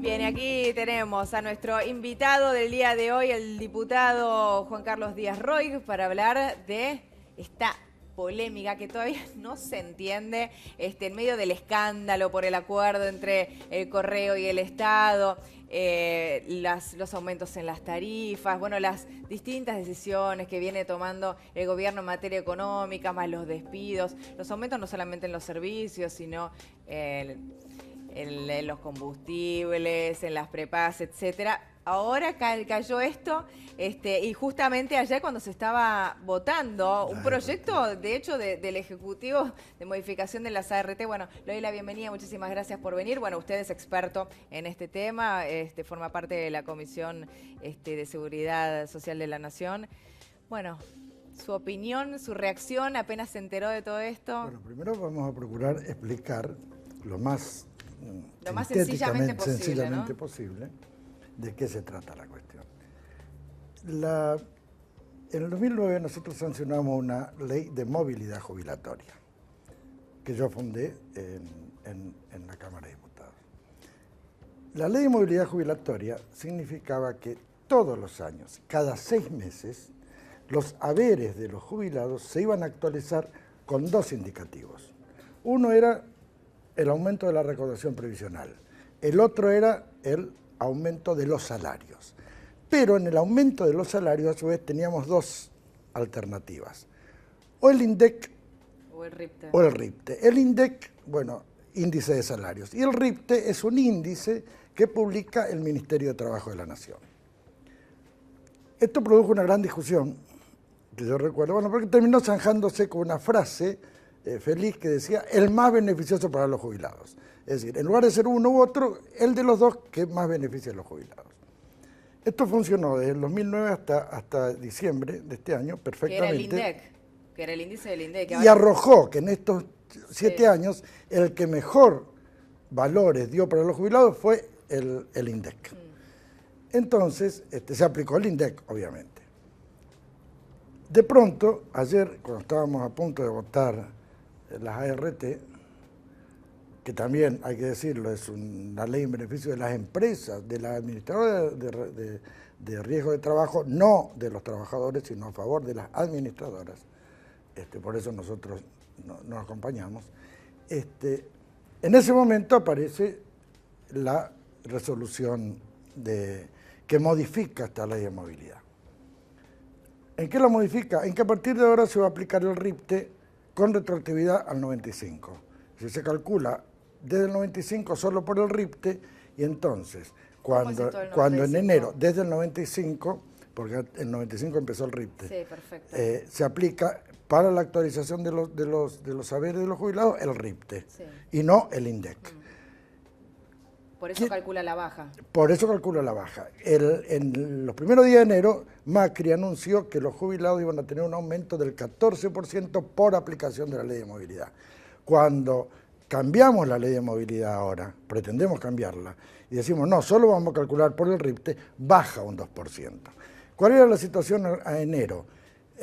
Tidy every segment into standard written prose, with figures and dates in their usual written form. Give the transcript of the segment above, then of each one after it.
Bien, aquí tenemos a nuestro invitado del día de hoy, el diputado Juan Carlos Díaz Roig, para hablar de esta polémica que todavía no se entiende en medio del escándalo por el acuerdo entre el Correo y el Estado, los aumentos en las tarifas, bueno, las distintas decisiones que viene tomando el gobierno en materia económica, más los despidos, los aumentos no solamente en los servicios, sino en los combustibles, en las prepagas, etcétera. Ahora cayó esto, y justamente ayer cuando se estaba votando un proyecto, de hecho, del Ejecutivo de modificación de las ART. Bueno, le doy la bienvenida, muchísimas gracias por venir. Bueno, usted es experto en este tema, forma parte de la Comisión de Seguridad Social de la Nación. Bueno, su opinión, su reacción, apenas se enteró de todo esto. Bueno, primero vamos a procurar explicar lo más sencillamente posible de qué se trata la cuestión. En el 2009 nosotros sancionamos una ley de movilidad jubilatoria que yo fundé en la Cámara de Diputados. La ley de movilidad jubilatoria significaba que todos los años, cada 6 meses, los haberes de los jubilados se iban a actualizar con 2 indicativos. Uno era el aumento de la recaudación previsional, el otro era el aumento de los salarios. Pero en el aumento de los salarios, a su vez, teníamos 2 alternativas, o el INDEC o el RIPTE. O el RIPTE. El INDEC, bueno, índice de salarios, y el RIPTE es un índice que publica el Ministerio de Trabajo de la Nación. Esto produjo una gran discusión, que yo recuerdo, bueno, porque terminó zanjándose con una frase feliz que decía, el más beneficioso para los jubilados. Es decir, en lugar de ser uno u otro, el de los dos que más beneficia a los jubilados. Esto funcionó desde el 2009 hasta diciembre de este año perfectamente. Que era el INDEC, que era el índice del INDEC. Y arrojó que en estos 7 años el que mejor valores dio para los jubilados fue el INDEC. Entonces, se aplicó el INDEC, obviamente. De pronto, ayer, cuando estábamos a punto de votar las ART, que también, hay que decirlo, es una ley en beneficio de las empresas, de las administradoras de riesgo de trabajo, no de los trabajadores, sino a favor de las administradoras. Por eso nosotros nos acompañamos. En ese momento aparece la resolución que modifica esta ley de movilidad. ¿En qué la modifica? En que a partir de ahora se va a aplicar el RIPTE con retroactividad al 95. Si se calcula desde el 95 solo por el RIPTE, y entonces, cuando en enero, desde el 95, porque el 95 empezó el RIPTE, sí, perfecto. Se aplica para la actualización de los saberes de los jubilados el RIPTE, sí, y no el INDEC. Por eso calcula la baja. Por eso calcula la baja. En los primeros días de enero, Macri anunció que los jubilados iban a tener un aumento del 14% por aplicación de la ley de movilidad. Cuando cambiamos la ley de movilidad ahora, pretendemos cambiarla, y decimos, no, solo vamos a calcular por el RIPTE, baja un 2%. ¿Cuál era la situación a enero?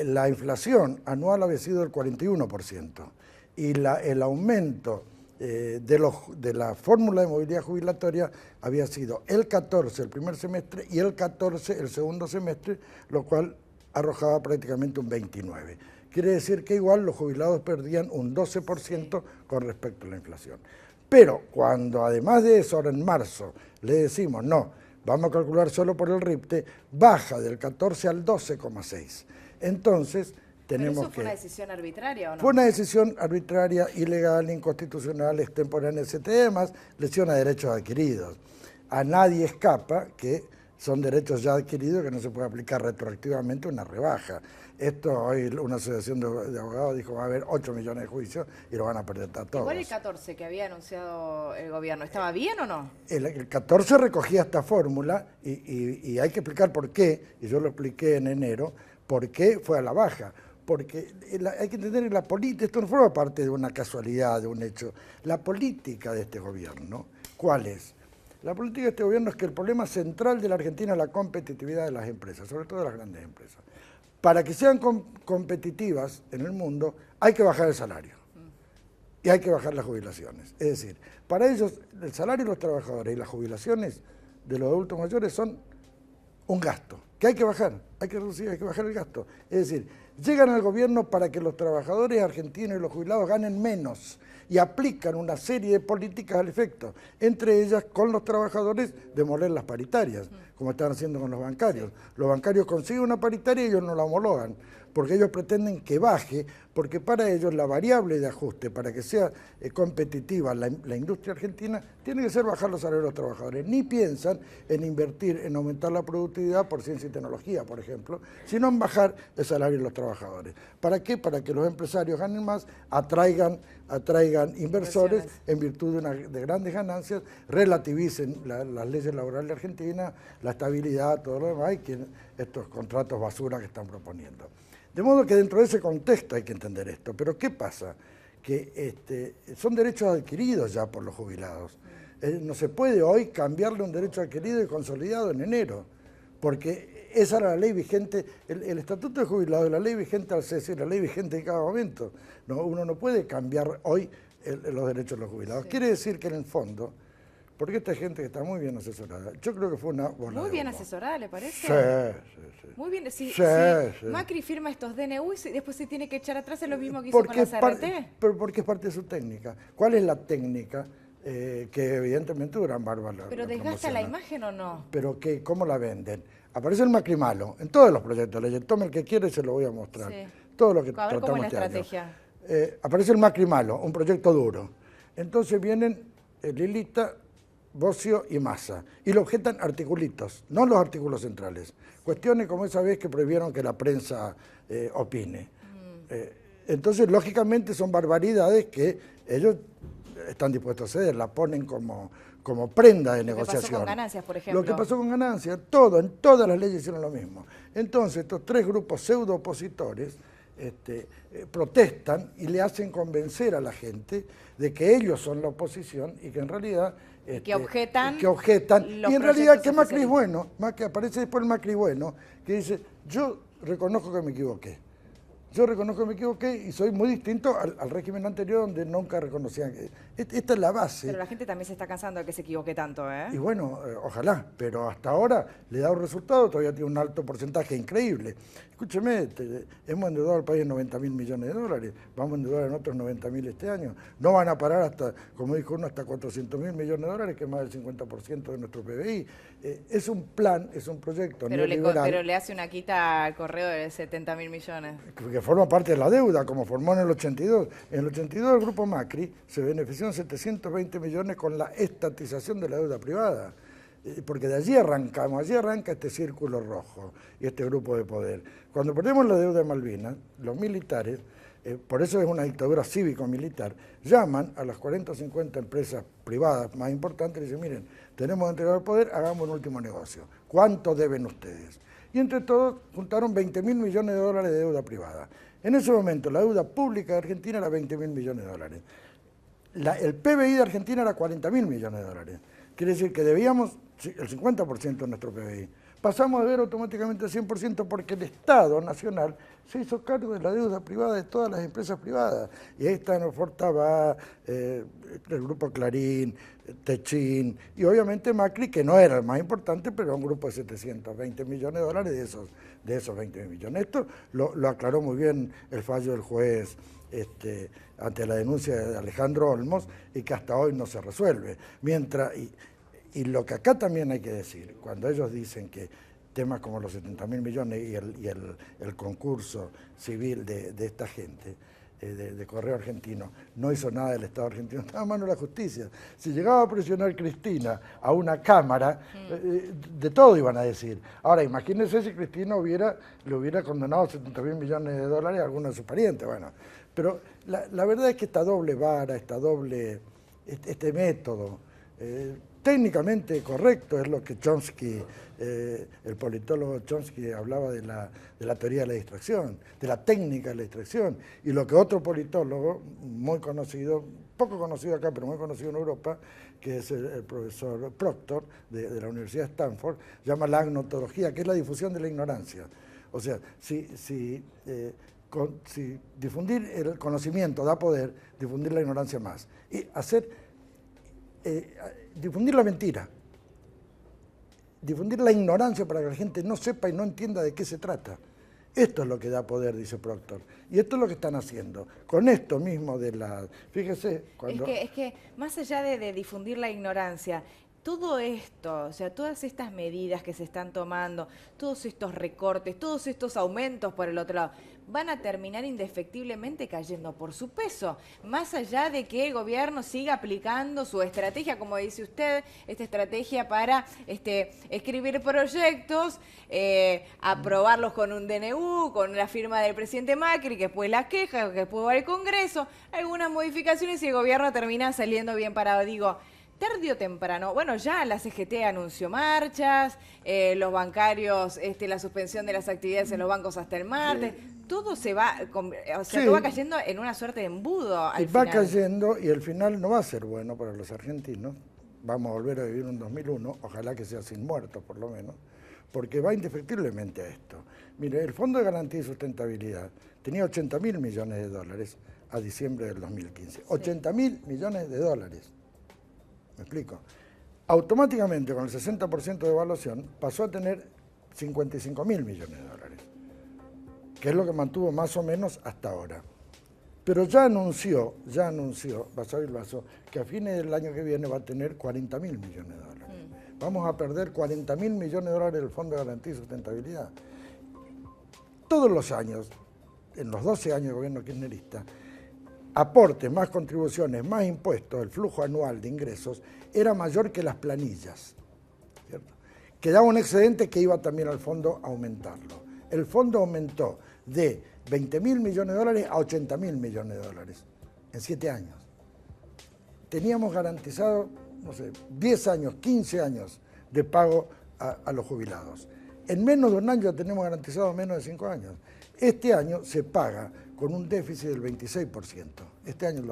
La inflación anual había sido del 41%, y el aumento de la fórmula de movilidad jubilatoria había sido el 14 el primer semestre y el 14 el segundo semestre, lo cual arrojaba prácticamente un 29%. Quiere decir que igual los jubilados perdían un 12% con respecto a la inflación. Pero cuando además de eso, ahora en marzo, le decimos, no, vamos a calcular solo por el RIPTE, baja del 14 al 12,6%. Entonces, tenemos ¿Pero eso fue una decisión arbitraria o no? Fue una decisión arbitraria, ilegal, inconstitucional, extemporánea, etc. Además, lesión a derechos adquiridos. A nadie escapa que son derechos ya adquiridos que no se puede aplicar retroactivamente una rebaja. Esto hoy una asociación de abogados dijo va a haber 8 millones de juicios y lo van a perder a todos. Igual el 14 que había anunciado el gobierno, ¿estaba bien o no? El 14 recogía esta fórmula y hay que explicar por qué, y yo lo expliqué en enero, por qué fue a la baja. Porque hay que entender que la política, esto no forma parte de una casualidad, de un hecho. La política de este gobierno, ¿cuál es? La política de este gobierno es que el problema central de la Argentina es la competitividad de las empresas, sobre todo de las grandes empresas. Para que sean competitivas en el mundo hay que bajar el salario. y hay que bajar las jubilaciones. Es decir, para ellos el salario de los trabajadores y las jubilaciones de los adultos mayores son un gasto, que hay que bajar, hay que reducir, hay que bajar el gasto. Es decir, llegan al gobierno para que los trabajadores argentinos y los jubilados ganen menos y aplican una serie de políticas al efecto, entre ellas con los trabajadores demoler las paritarias, como están haciendo con los bancarios. Los bancarios consiguen una paritaria y ellos no la homologan, porque ellos pretenden que baje, porque para ellos la variable de ajuste para que sea competitiva la industria argentina tiene que ser bajar los salarios de los trabajadores. Ni piensan en invertir, en aumentar la productividad por ciencia y tecnología, por ejemplo, sino en bajar el salario de los trabajadores. ¿Para qué? Para que los empresarios ganen más, atraigan inversores en virtud de grandes ganancias, relativicen las leyes laborales de Argentina, la estabilidad, todo lo demás, y estos contratos basura que están proponiendo. De modo que dentro de ese contexto hay que entender esto. Pero ¿qué pasa? Que son derechos adquiridos ya por los jubilados. No se puede hoy cambiarle un derecho adquirido y consolidado en enero, porque esa era la ley vigente, el Estatuto de Jubilados, la ley vigente al cese, la ley vigente en cada momento. No, uno no puede cambiar hoy los derechos de los jubilados. Sí. Quiere decir que en el fondo, porque esta gente que está muy bien asesorada, yo creo que fue una bola muy de bien humo. Asesorada, ¿le parece? Sí. Muy bien, si Sí. Macri firma estos DNU y después se tiene que echar atrás, es lo mismo que hizo con la CRT. Pero porque es parte de su técnica. ¿Cuál es la técnica? Que evidentemente Durán Barba ¿Pero desgasta la imagen o no? Pero ¿cómo la venden? Aparece el Macri malo en todos los proyectos de ley. Tome el que quiera y se lo voy a mostrar. Sí. Todo lo que a ver tratamos cómo es la este estrategia. Año. Aparece el Macri malo, un proyecto duro. Entonces vienen Lilita, Bocio y Massa, y lo objetan articulitos, no los artículos centrales. Cuestiones como esa vez que prohibieron que la prensa opine. Entonces, lógicamente, son barbaridades que ellos están dispuestos a ceder, la ponen como prenda de negociación. Lo que pasó con Ganancias, por ejemplo. Lo que pasó con Ganancias, en todas las leyes hicieron lo mismo. Entonces, estos tres grupos pseudo opositores protestan y le hacen convencer a la gente de que ellos son la oposición y que en realidad que objetan y en realidad que Macri es bueno, que aparece después el Macri bueno, que dice, yo reconozco que me equivoqué. Yo reconozco que me equivoqué y soy muy distinto al régimen anterior donde nunca reconocían que... Esta es la base. Pero la gente también se está cansando de que se equivoque tanto, ¿eh? Y bueno, ojalá, pero hasta ahora le da un resultado, todavía tiene un alto porcentaje increíble. Escúcheme, hemos endeudado al país en 90.000 millones de dólares, vamos a endeudar en otros 90.000 este año. No van a parar hasta, como dijo uno, hasta 400.000 millones de dólares, que es más del 50% de nuestro PBI. Es un plan, es un proyecto neoliberal. Pero le hace una quita al correo de 70.000 millones. Que forma parte de la deuda, como formó en el 82. En el 82 el grupo Macri se benefició en 720 millones con la estatización de la deuda privada. Porque de allí arranca este círculo rojo y este grupo de poder. Cuando perdemos la deuda de Malvinas, los militares, por eso es una dictadura cívico-militar, llaman a las 40 o 50 empresas privadas más importantes y dicen, miren, tenemos que entregar el poder, hagamos un último negocio. ¿Cuánto deben ustedes? Y entre todos juntaron 20.000 millones de dólares de deuda privada. En ese momento la deuda pública de Argentina era 20.000 millones de dólares. El PBI de Argentina era 40.000 millones de dólares. Quiere decir que debíamos el 50% de nuestro PBI. Pasamos a ver automáticamente el 100% porque el Estado Nacional se hizo cargo de la deuda privada de todas las empresas privadas. Y ahí están Fortabá, el grupo Clarín, Techín, y obviamente Macri, que no era el más importante, pero era un grupo de 720 millones de dólares de esos 20 millones. Esto lo aclaró muy bien el fallo del juez ante la denuncia de Alejandro Olmos y que hasta hoy no se resuelve. Y lo que acá también hay que decir, cuando ellos dicen que temas como los 70.000 millones y el concurso civil de esta gente, de Correo Argentino, no hizo nada del Estado argentino, estaba a mano de la justicia. Si llegaba a presionar Cristina a una cámara, de todo iban a decir. Ahora, imagínense si Cristina le hubiera condenado 70.000 millones de dólares a alguno de sus parientes. Bueno, pero la verdad es que esta doble vara, este método, técnicamente correcto, es lo que Chomsky, el politólogo Chomsky hablaba de la teoría de la distracción, de la técnica de la distracción, y lo que otro politólogo muy conocido, poco conocido acá, pero muy conocido en Europa, que es el profesor Proctor de la Universidad de Stanford, llama la agnotología, que es la difusión de la ignorancia. O sea, si si difundir el conocimiento da poder, difundir la ignorancia más. Y difundir la mentira. Difundir la ignorancia para que la gente no sepa y no entienda de qué se trata. Esto es lo que da poder, dice Proctor. Y esto es lo que están haciendo. Con esto mismo de la... Fíjese, cuando... Es que más allá de difundir la ignorancia, todo esto, o sea, todas estas medidas que se están tomando, todos estos recortes, todos estos aumentos por el otro lado, van a terminar indefectiblemente cayendo por su peso. Más allá de que el gobierno siga aplicando su estrategia, como dice usted, esta estrategia para escribir proyectos, aprobarlos con un DNU, con la firma del presidente Macri, que después las quejas, que después va al Congreso, algunas modificaciones y el gobierno termina saliendo bien parado. Digo, tarde o temprano, bueno, ya la CGT anunció marchas, los bancarios, la suspensión de las actividades en los bancos hasta el martes, todo se va, o sea, todo va cayendo en una suerte de embudo al final. Va cayendo y el final no va a ser bueno para los argentinos. Vamos a volver a vivir un 2001, ojalá que sea sin muertos por lo menos, porque va indefectiblemente a esto. Mire, el Fondo de Garantía y Sustentabilidad tenía 80.000 millones de dólares a diciembre del 2015. Sí. 80.000 millones de dólares. ¿Me explico? Automáticamente, con el 60% de evaluación, pasó a tener 55.000 millones de dólares, que es lo que mantuvo más o menos hasta ahora. Pero ya anunció, Basavilbaso Basso, que a fines del año que viene va a tener 40.000 millones de dólares. Vamos a perder 40.000 millones de dólares del Fondo de Garantía y Sustentabilidad. Todos los años, en los 12 años de gobierno kirchnerista, aportes, más contribuciones, más impuestos, el flujo anual de ingresos era mayor que las planillas, ¿cierto? Quedaba un excedente que iba también al fondo a aumentarlo. El fondo aumentó de 20.000 millones de dólares a 80.000 millones de dólares en 7 años. Teníamos garantizado, no sé, 10 años, 15 años de pago a los jubilados. En menos de un año ya tenemos garantizado menos de 5 años. Este año se paga con un déficit del 26%. Este año, el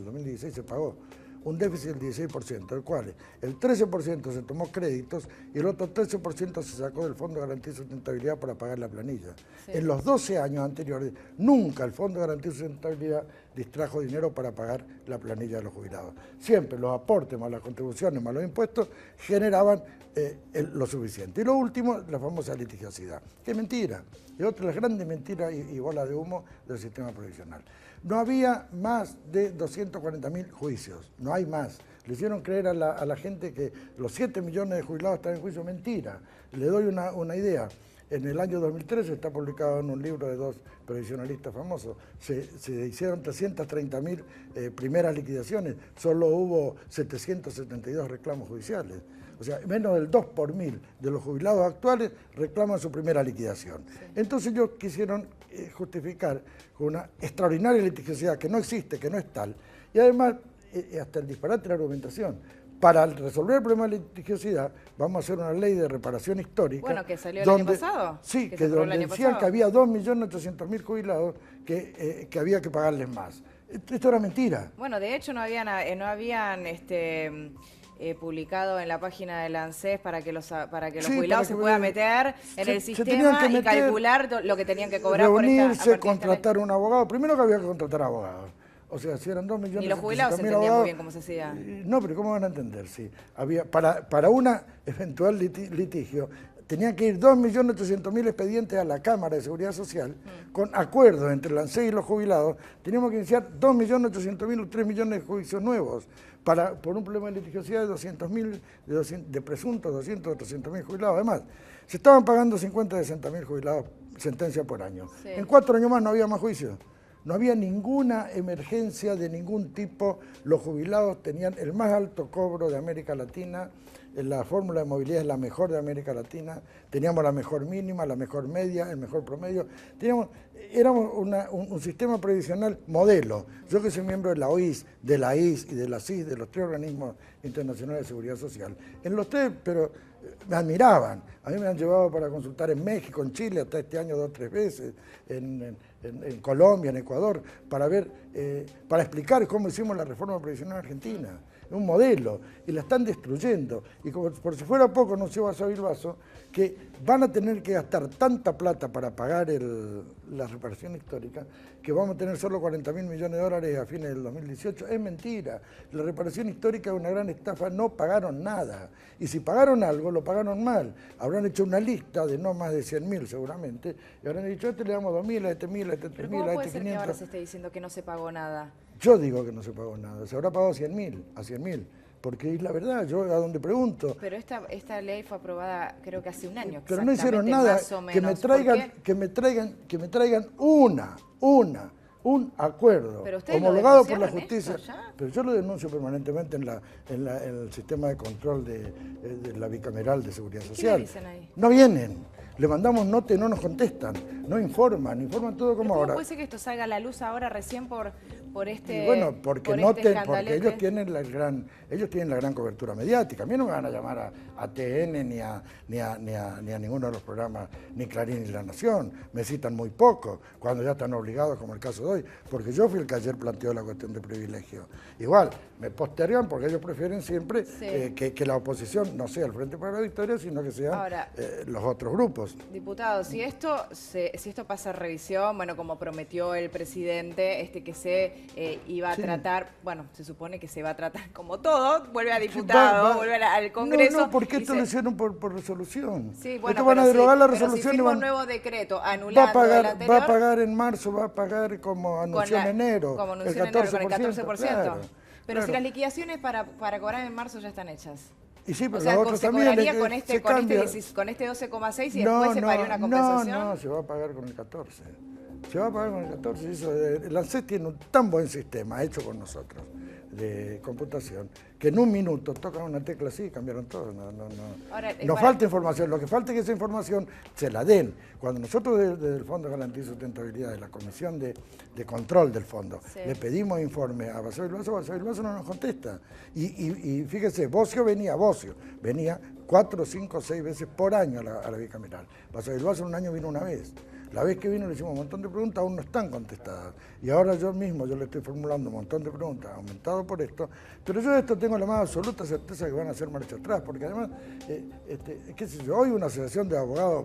2016, se pagó un déficit del 16%, del cual el 13% se tomó créditos y el otro 13% se sacó del Fondo de Garantía y Sustentabilidad para pagar la planilla. Sí. En los 12 años anteriores, nunca el Fondo de Garantía y Sustentabilidad distrajo dinero para pagar la planilla de los jubilados. Siempre los aportes más las contribuciones más los impuestos generaban lo suficiente. Y lo último, la famosa litigiosidad. ¡Qué mentira! Es otra de las grandes mentiras y bolas de humo del sistema previsional. No había más de 240.000 juicios, no hay más. Le hicieron creer a la gente que los 7 millones de jubilados están en juicio. Mentira. Le doy una idea. En el año 2013 está publicado en un libro de 2 previsionalistas famosos. Se hicieron 330.000 primeras liquidaciones, solo hubo 772 reclamos judiciales. O sea, menos del 2 por 1000 de los jubilados actuales reclaman su primera liquidación. Sí. Entonces ellos quisieron justificar con una extraordinaria litigiosidad que no existe, que no es tal, y además hasta el disparate de la argumentación. Para resolver el problema de litigiosidad, vamos a hacer una ley de reparación histórica. Bueno, que salió el año pasado. Sí, que donde decían que había 2.800.000 jubilados que había que pagarles más. Esto era mentira. Bueno, de hecho no habían publicado en la página del ANSES para que los jubilados se puedan meter en el sistema y calcular lo que tenían que cobrar por esta... Reunirse, contratar un abogado. Primero que había que contratar abogados. O sea, si eran 2 millones... Y los jubilados se entendían muy bien cómo se hacía. No, pero ¿cómo van a entender? Sí, había, para una eventual litigio, tenían que ir 2.800.000 expedientes a la Cámara de Seguridad Social, con acuerdos entre el ANSES y los jubilados. Teníamos que iniciar 2.800.000 o 3 millones de juicios nuevos por un problema de litigiosidad de 200.000, de presuntos 200 o 300.000 jubilados. Además, se estaban pagando 50 o 60.000 jubilados sentencia por año. Sí. En 4 años más no había más juicios. No había ninguna emergencia de ningún tipo. Los jubilados tenían el más alto cobro de América Latina. La fórmula de movilidad es la mejor de América Latina. Teníamos la mejor mínima, la mejor media, el mejor promedio. Éramos un sistema previsional modelo. Yo que soy miembro de la OIS, de la IS y de la CIS, de los 3 organismos internacionales de seguridad social. En los 3, pero me admiraban. A mí me han llevado para consultar en México, en Chile, hasta este año 2 o 3 veces, en Colombia, en Ecuador, para explicar cómo hicimos la reforma previsional argentina. un modelo, y la están destruyendo. Y como por si fuera poco, no se va a saber el vaso, que van a tener que gastar tanta plata para pagar la reparación histórica, que vamos a tener solo 40.000 millones de dólares a fines del 2018. Es mentira. La reparación histórica es una gran estafa, no pagaron nada. Y si pagaron algo, lo pagaron mal. Habrán hecho una lista de no más de 100.000 seguramente, y habrán dicho, a este le damos 2.000, a este 1.000, a este 3.000, a este 500. ¿Cómo puede ser que ahora se esté diciendo que no se pagó nada? Yo digo que no se pagó nada. Se habrá pagado 100.000, a 100.000. Porque es la verdad, yo a donde pregunto. Pero esta ley fue aprobada creo que hace un año. Pero no hicieron nada, más o menos. que me traigan un acuerdo homologado por la justicia. Pero yo lo denuncio permanentemente en el sistema de control de la bicameral de seguridad social. ¿Qué dicen ahí? No vienen. Le mandamos nota y no nos contestan, no informan todo como ahora. ¿Cómo puede ser que esto salga a la luz ahora recién por este y bueno, porque escandalete? ellos tienen la gran cobertura mediática. A mí no me van a llamar a TN ni a ninguno de los programas, ni Clarín ni La Nación. Me citan muy poco, cuando ya están obligados, como el caso de hoy, porque yo fui el que ayer planteó la cuestión de privilegio. Igual, me postergan porque ellos prefieren siempre que la oposición no sea el Frente para la Victoria, sino que sean los otros grupos. Diputado, si esto pasa a revisión, bueno, como prometió el presidente, que se iba a tratar, bueno, se supone que se va a tratar como todo, vuelve a diputado, vuelve al Congreso. No, porque esto lo hicieron por resolución. Sí, bueno, esto van a derogar la resolución. Pero si firma un nuevo decreto anulando el anterior. Va a pagar en marzo, va a pagar como anunció en enero. Como anunció en enero, con el 14%. Claro, pero si las liquidaciones para cobrar en marzo ya están hechas. Y sí, pero o sea, los otros se también cobraría con este 12,6 y después se pagaría una compensación. No, se va a pagar con el 14. Se va a pagar con el 14. El ANSES tiene un tan buen sistema hecho con nosotros de computación que en un minuto tocan una tecla así y cambiaron todo. Nos falta información. Lo que falta es que esa información se la den. Cuando nosotros desde el Fondo de Garantía y Sustentabilidad, de la Comisión de Control del Fondo, le pedimos informe a Basavilbaso, Basavilbaso no nos contesta. Y fíjese, Bocio venía 4, 5, 6 veces por año a la bicameral. Basavilbaso en un año vino una vez. La vez que vino le hicimos un montón de preguntas, aún no están contestadas. Y ahora yo mismo, le estoy formulando un montón de preguntas, aumentado por esto, pero yo de esto tengo la más absoluta certeza que van a hacer marcha atrás, porque además, qué sé yo, hoy una asociación de abogados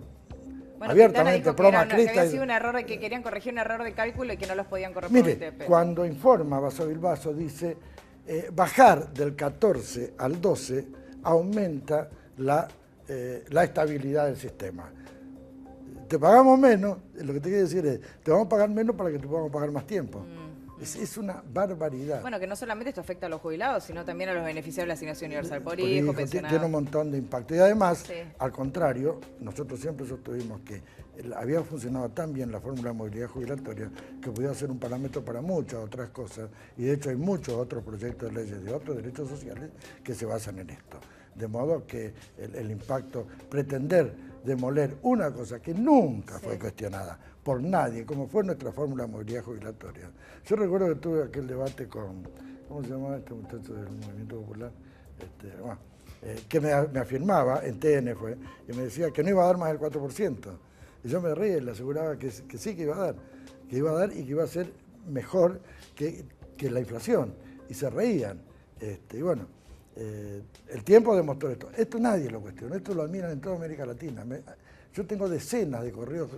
abiertamente pro-macrista. Que había sido un error, que querían corregir un error de cálculo y que no los podían corregir. Mire, cuando informa Basavilbaso dice, bajar del 14 al 12 aumenta la estabilidad del sistema. Te pagamos menos, lo que te quiero decir es, te vamos a pagar menos para que te podamos pagar más tiempo. Es una barbaridad. Bueno, que no solamente esto afecta a los jubilados, sino también a los beneficiarios de la asignación universal por hijo, pensionados. Tiene un montón de impacto. Y además, al contrario, nosotros siempre sostuvimos que había funcionado tan bien la fórmula de movilidad jubilatoria que podía ser un parámetro para muchas otras cosas. Y de hecho hay muchos otros proyectos de leyes de otros derechos sociales que se basan en esto. De modo que el impacto, pretender demoler una cosa que nunca fue cuestionada por nadie, como fue nuestra fórmula de movilidad jubilatoria. Yo recuerdo que tuve aquel debate con, ¿cómo se llamaba este muchacho del Movimiento Popular? Que me afirmaba, en TN fue, y me decía que no iba a dar más del 4%. Y yo me reía y le aseguraba que sí que iba a dar y que iba a ser mejor que la inflación. Y se reían. Y bueno, el tiempo demostró esto. Esto nadie lo cuestiona, esto lo admiran en toda América Latina. Yo tengo decenas de correos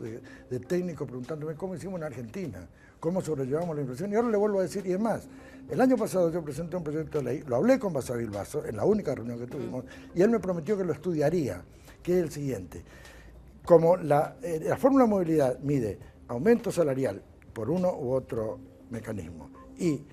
de técnicos preguntándome cómo hicimos en Argentina, cómo sobrellevamos la inflación. Y ahora le vuelvo a decir, y es más, el año pasado yo presenté un proyecto de ley, lo hablé con Basavilbaso en la única reunión que tuvimos, y él me prometió que lo estudiaría, que es el siguiente. Como la fórmula de movilidad mide aumento salarial por uno u otro mecanismo y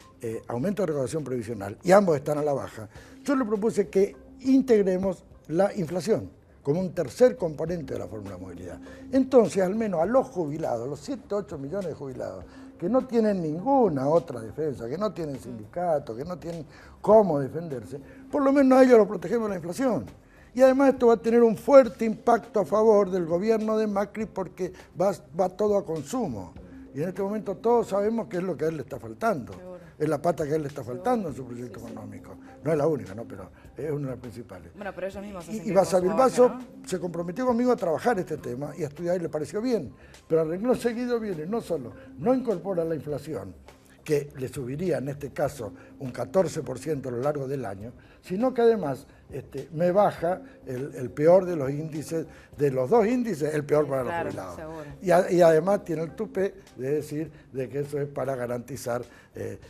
aumento de recaudación previsional, y ambos están a la baja, yo le propuse que integremos la inflación como un tercer componente de la fórmula de movilidad. Entonces, al menos a los jubilados, los 7, 8 millones de jubilados, que no tienen ninguna otra defensa, que no tienen sindicato, que no tienen cómo defenderse, por lo menos a ellos los protegemos de la inflación. Y además esto va a tener un fuerte impacto a favor del gobierno de Macri porque va todo a consumo. Y en este momento todos sabemos qué es lo que a él le está faltando. Es la pata que a él le está faltando en su proyecto económico. No es la única, ¿no? Pero es una de las principales. Bueno, pero ellos mismos y Basavilbaso se comprometió conmigo a trabajar este tema y a estudiar y le pareció bien. Pero a renglón seguido viene, no solo, no incorpora la inflación que le subiría en este caso un 14% a lo largo del año, sino que además me baja el peor de los índices, de los dos índices, el peor para los jubilados. Y además tiene el tupé de decir de que eso es para garantizar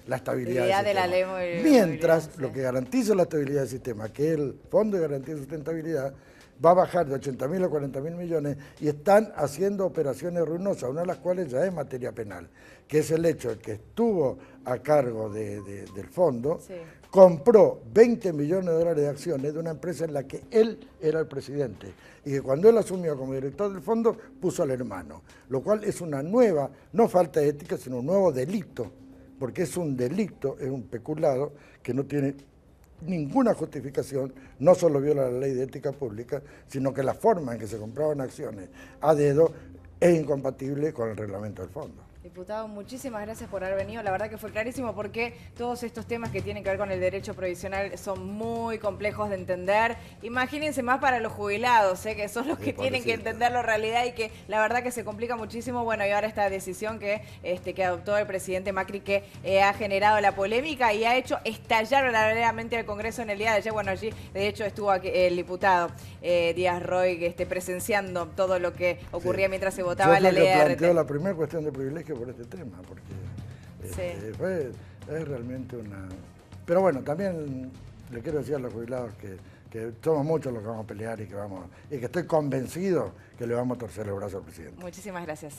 la estabilidad del sistema. Mientras lo que garantiza la estabilidad del sistema, que es el Fondo de Garantía de Sustentabilidad, va a bajar de 80.000 a 40.000 millones y están haciendo operaciones ruinosas, una de las cuales ya es materia penal, que es el hecho de que estuvo a cargo del fondo, sí, compró 20 millones de dólares de acciones de una empresa en la que él era el presidente y que cuando él asumió como director del fondo puso al hermano, lo cual es una nueva, no falta de ética, sino un nuevo delito, porque es un delito, es un peculado que no tiene ninguna justificación, no solo viola la ley de ética pública, sino que la forma en que se compraban acciones a dedo es incompatible con el reglamento del fondo. Diputado, muchísimas gracias por haber venido. La verdad que fue clarísimo porque todos estos temas que tienen que ver con el derecho provisional son muy complejos de entender. Imagínense más para los jubilados, que son los que tienen que entender la realidad y que la verdad que se complica muchísimo. Bueno, y ahora esta decisión que adoptó el presidente Macri que ha generado la polémica y ha hecho estallar verdaderamente al Congreso en el día de ayer. Bueno, allí de hecho estuvo aquí el diputado Díaz Roig presenciando todo lo que ocurría mientras se votaba la ley de RT. Planteó la primera cuestión de privilegio por este tema, porque es realmente una... Pero bueno, también le quiero decir a los jubilados que somos muchos los que vamos a pelear y que estoy convencido que le vamos a torcer el brazo al presidente. Muchísimas gracias.